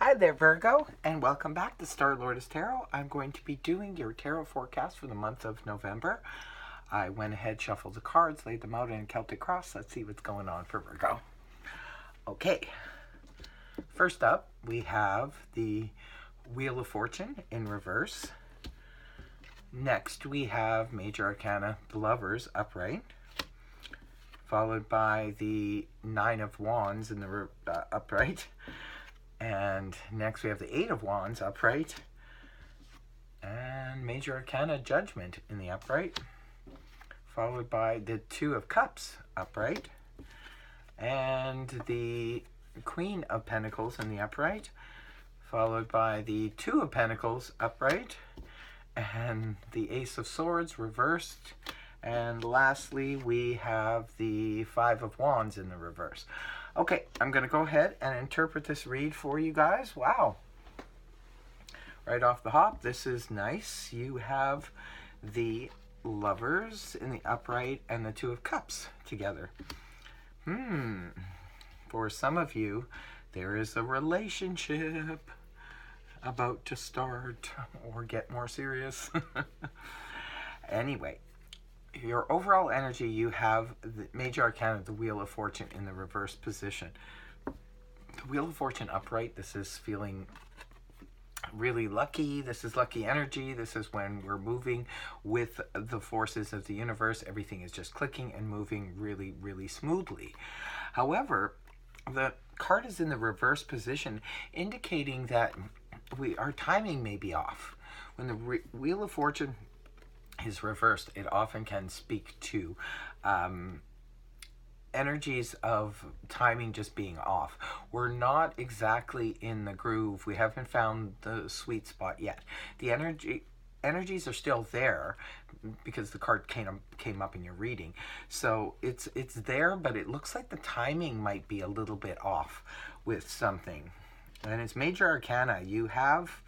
Hi there, Virgo, and welcome back to Star Lourdes Tarot. I'm going to be doing your tarot forecast for the month of November. I went ahead, shuffled the cards, laid them out in a Celtic cross. Let's see what's going on for Virgo. Okay, first up, we have the Wheel of Fortune in reverse. Next, we have Major Arcana, the Lovers, upright, followed by the Nine of Wands in the upright. And next we have the Eight of Wands upright, and Major Arcana Judgment in the upright, followed by the Two of Cups upright, and the Queen of Pentacles in the upright, followed by the Two of Pentacles upright, and the Ace of Swords reversed, and lastly we have the Five of Wands in the reverse. Okay, I'm going to go ahead and interpret this read for you guys. Wow. Right off the hop, this is nice. You have the Lovers in the upright and the Two of Cups together. For some of you, there is a relationship about to start or get more serious. Anyway. Your overall energy, you have the Major Arcana, the Wheel of Fortune in the reverse position. The Wheel of Fortune upright, this is feeling really lucky. This is lucky energy. This is when we're moving with the forces of the universe. Everything is just clicking and moving really, really smoothly. However, the card is in the reverse position, indicating that our timing may be off. When the Wheel of Fortune is reversed, it often can speak to energies of timing just being off. We're not exactly in the groove. We haven't found the sweet spot yet. The energies are still there because the card came up in your reading. So it's there, but it looks like the timing might be a little bit off with something. And it's Major Arcana. You have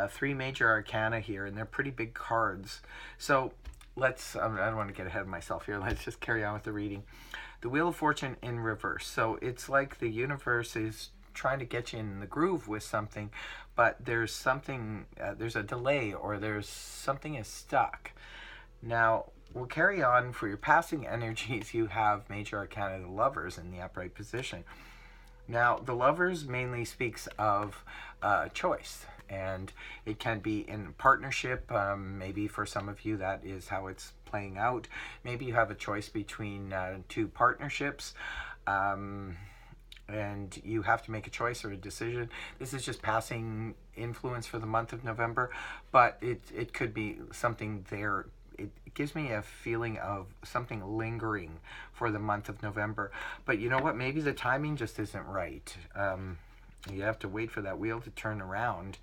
three Major Arcana here, and they're pretty big cards. So let's, I don't want to get ahead of myself here. Let's just carry on with the reading. The Wheel of Fortune in reverse. So it's like the universe is trying to get you in the groove with something, but there's something, there's a delay, or there's something is stuck. Now, we'll carry on. For your passing energies, you have Major Arcana, the Lovers in the upright position. Now, the Lovers mainly speaks of choice, and it can be in partnership. Maybe for some of you that is how it's playing out. Maybe you have a choice between two partnerships, and you have to make a choice or a decision. This is just passing influence for the month of November, but it could be something there. It gives me a feeling of something lingering for the month of November. But you know what? Maybe the timing just isn't right. You have to wait for that wheel to turn around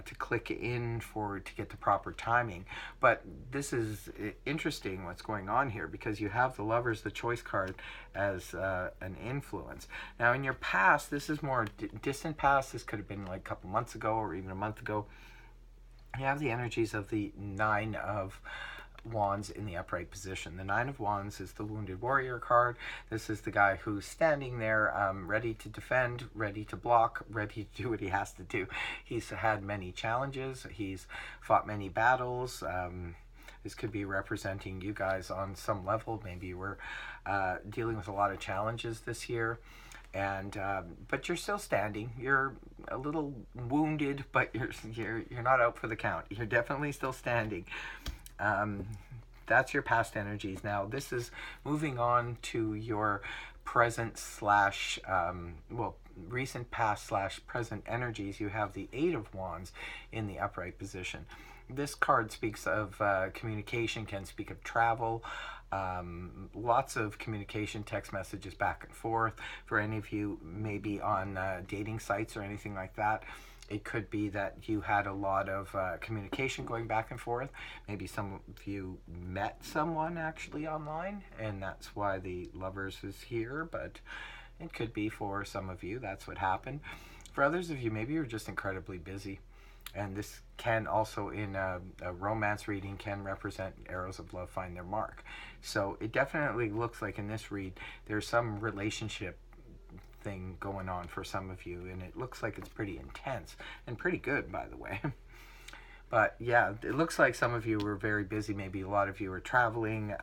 to click in to get the proper timing. But this is interesting what's going on here, because you have the Lovers, the choice card, as an influence. Now, in your past, this is more distant past. This could have been like a couple months ago or even a month ago. You have the energies of the Nine of Wands in the upright position. The Nine of Wands is the Wounded Warrior card. This is the guy who's standing there ready to defend, ready to block, ready to do what he has to do. He's had many challenges. He's fought many battles. This could be representing you guys on some level. Maybe you were dealing with a lot of challenges this year. And but you're still standing. You're a little wounded, but you're not out for the count. You're definitely still standing. That's your past energies. Now this is moving on to your present slash recent past slash present energies. You have the Eight of Wands in the upright position. This card speaks of communication, can speak of travel, lots of communication, text messages back and forth. For any of you maybe on dating sites or anything like that, it could be that you had a lot of communication going back and forth. Maybe some of you met someone actually online, and that's why the Lovers is here, but it could be for some of you that's what happened. For others of you, maybe you're just incredibly busy. And this can also, in a romance reading, can represent arrows of love find their mark. So it definitely looks like in this read, there's some relationship thing going on for some of you, and it looks like it's pretty intense and pretty good, by the way. But yeah, it looks like some of you were very busy. Maybe a lot of you were traveling,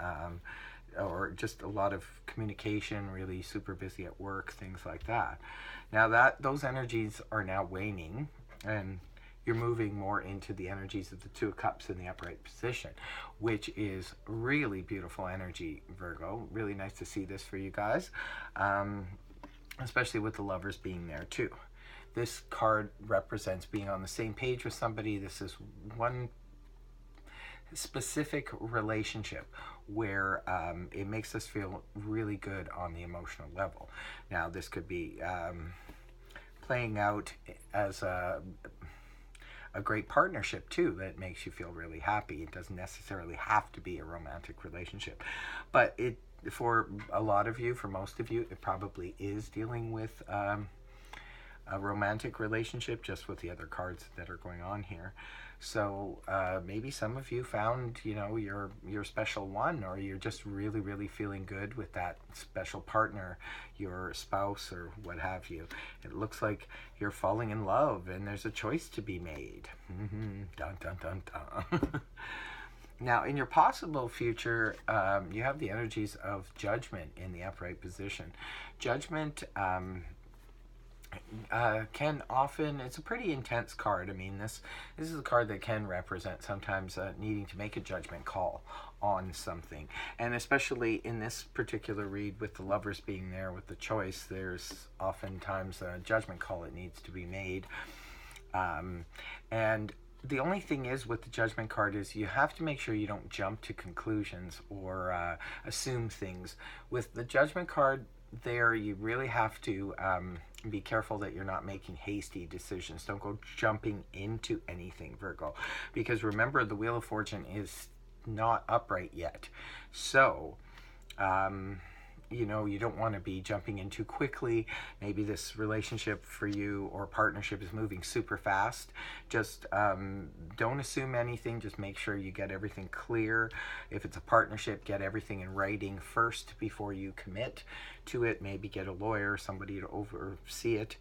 or just a lot of communication, really super busy at work, things like that. Now that those energies are now waning, and you're moving more into the energies of the Two of Cups in the upright position, which is really beautiful energy, Virgo. Really nice to see this for you guys, especially with the Lovers being there too. This card represents being on the same page with somebody. This is one specific relationship where it makes us feel really good on the emotional level. Now, this could be playing out as a great partnership too that makes you feel really happy. It doesn't necessarily have to be a romantic relationship, but it, for a lot of you, for most of you, it probably is dealing with a romantic relationship, just with the other cards that are going on here. So maybe some of you found, you know, your special one, or you're just really, really feeling good with that special partner, your spouse or what have you. It looks like you're falling in love and there's a choice to be made. Dun, dun, dun, dun. Now, in your possible future, you have the energies of Judgment in the upright position. Judgment can often, it's a pretty intense card. I mean, this is a card that can represent sometimes needing to make a judgment call on something, and especially in this particular read with the Lovers being there with the choice, there's oftentimes a judgment call that needs to be made. And the only thing is with the Judgment card is you have to make sure you don't jump to conclusions or assume things. With the Judgment card there, you really have to be careful that you're not making hasty decisions. Don't go jumping into anything, Virgo, because remember, the Wheel of Fortune is not upright yet. So you know, you don't want to be jumping in too quickly. Maybe this relationship for you or partnership is moving super fast. Just don't assume anything. Just make sure you get everything clear. If it's a partnership, get everything in writing first before you commit to it. Maybe get a lawyer, somebody to oversee it.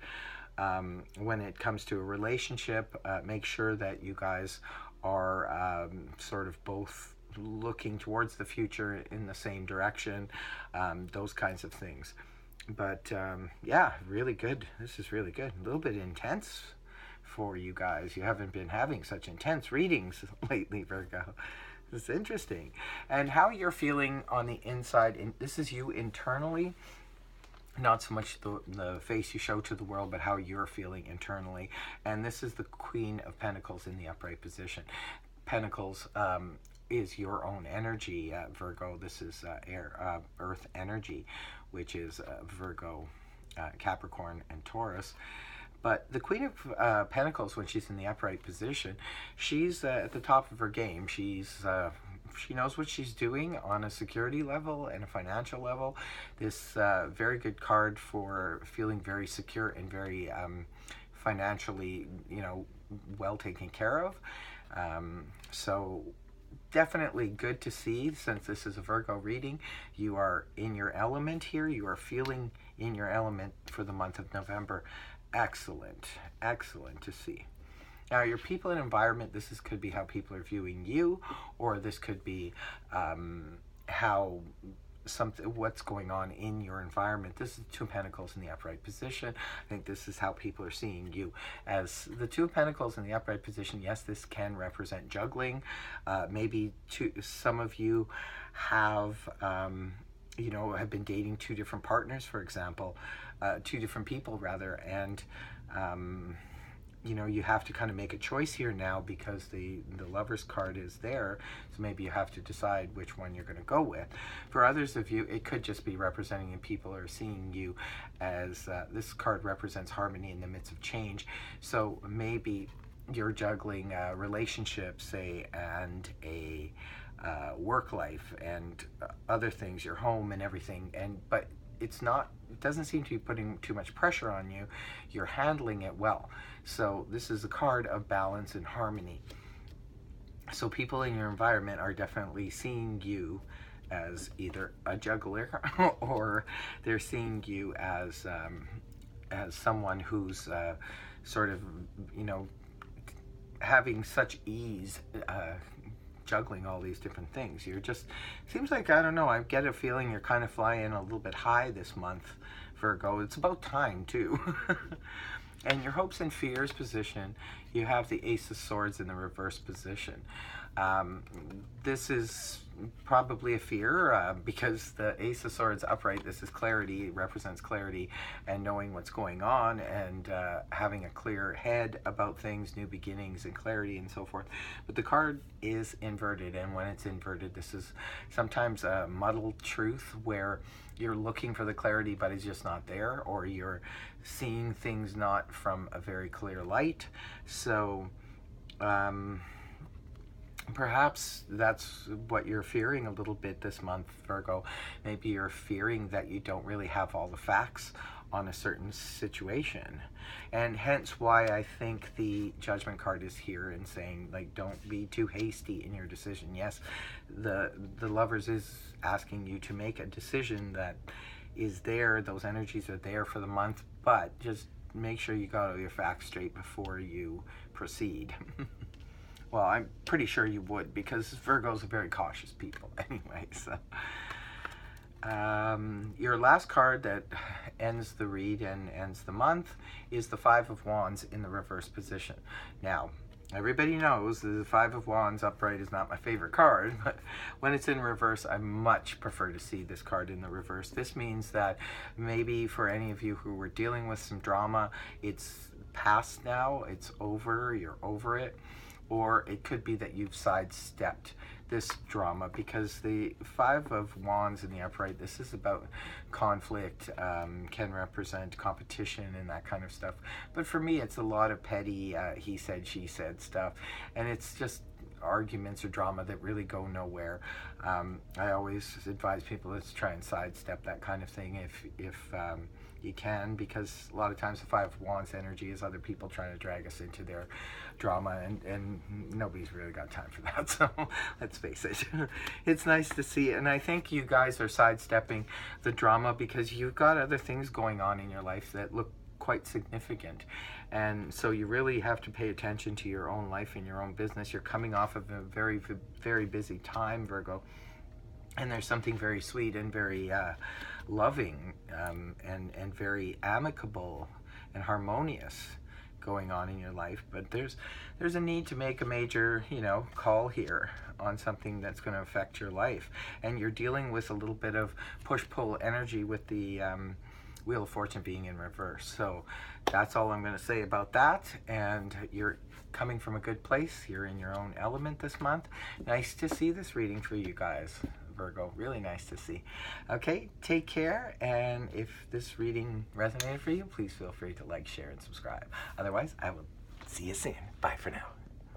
When it comes to a relationship, make sure that you guys are sort of both looking towards the future in the same direction, those kinds of things. But yeah, really good. This is really good. A little bit intense for you guys. You haven't been having such intense readings lately, Virgo. It's interesting. And how you're feeling on the inside, this is you internally, not so much the face you show to the world, but how you're feeling internally. And this is the Queen of Pentacles in the upright position. Pentacles is your own energy, Virgo. This is earth energy, which is Virgo, Capricorn, and Taurus. But the Queen of Pentacles, when she's in the upright position, she's at the top of her game. She knows what she's doing on a security level and a financial level. This very good card for feeling very secure and very financially, you know, well taken care of. So definitely good to see, since this is a Virgo reading. You are in your element here. You are feeling in your element for the month of November. Excellent. Excellent to see. Now, your people and environment, could be how people are viewing you, or this could be what's going on in your environment. This is Two of Pentacles in the upright position. I think this is how people are seeing you. As the Two of Pentacles in the upright position, yes, this can represent juggling. Maybe some of you have, you know, have been dating two different partners, for example, two different people rather, and you know, you have to kind of make a choice here now because the Lovers card is there. So maybe you have to decide which one you're going to go with. For others of you, it could just be representing, and people are seeing you as this card represents harmony in the midst of change. So maybe you're juggling relationships, say, and a work life and other things, your home and everything, but it doesn't seem to be putting too much pressure on you. You're handling it well. So this is a card of balance and harmony. So people in your environment are definitely seeing you as either a juggler or they're seeing you as as someone who's sort of, you know, having such ease juggling all these different things. You're just, seems like, I don't know, I get a feeling you're kind of flying a little bit high this month, Virgo. It's about time too. And your hopes and fears position, you have the Ace of Swords in the reverse position. This is probably a fear because the Ace of Swords upright, this is clarity, it represents clarity and knowing what's going on and having a clear head about things, new beginnings and clarity and so forth. But the card is inverted, and when it's inverted, this is sometimes a muddled truth where you're looking for the clarity but it's just not there, or you're seeing things not from a very clear light. So perhaps that's what you're fearing a little bit this month, Virgo. Maybe you're fearing that you don't really have all the facts on a certain situation, and hence why I think the Judgment card is here and saying, like, don't be too hasty in your decision. Yes, the Lovers is asking you to make a decision that is there, those energies are there for the month, but just make sure you got all your facts straight before you proceed. Well, I'm pretty sure you would, because Virgos are very cautious people anyway. So, your last card that ends the read and ends the month is the Five of Wands in the reverse position. Now, everybody knows the Five of Wands upright is not my favorite card, but when it's in reverse, I much prefer to see this card in the reverse. This means that maybe for any of you who were dealing with some drama, it's past now, it's over, you're over it. Or it could be that you've sidestepped this drama, because the Five of Wands in the upright, this is about conflict, can represent competition and that kind of stuff. But for me, it's a lot of petty he said, she said stuff, and it's just arguments or drama that really go nowhere. I always advise people to try and sidestep that kind of thing if you can, because a lot of times the Five of Wands energy is other people trying to drag us into their drama, and nobody's really got time for that. So let's face it. It's nice to see, and I think you guys are sidestepping the drama because you've got other things going on in your life that look quite significant, and so you really have to pay attention to your own life and your own business. You're coming off of a very, very busy time, Virgo, and there's something very sweet and very loving and very amicable and harmonious going on in your life. But there's a need to make a major, you know, call here on something that's going to affect your life, and you're dealing with a little bit of push-pull energy with the Wheel of Fortune being in reverse. So that's all I'm going to say about that, and you're coming from a good place. You're in your own element this month. Nice to see this reading for you guys, Virgo. Really nice to see. Okay, take care, and if this reading resonated for you, please feel free to like, share, and subscribe. Otherwise, I will see you soon. Bye for now.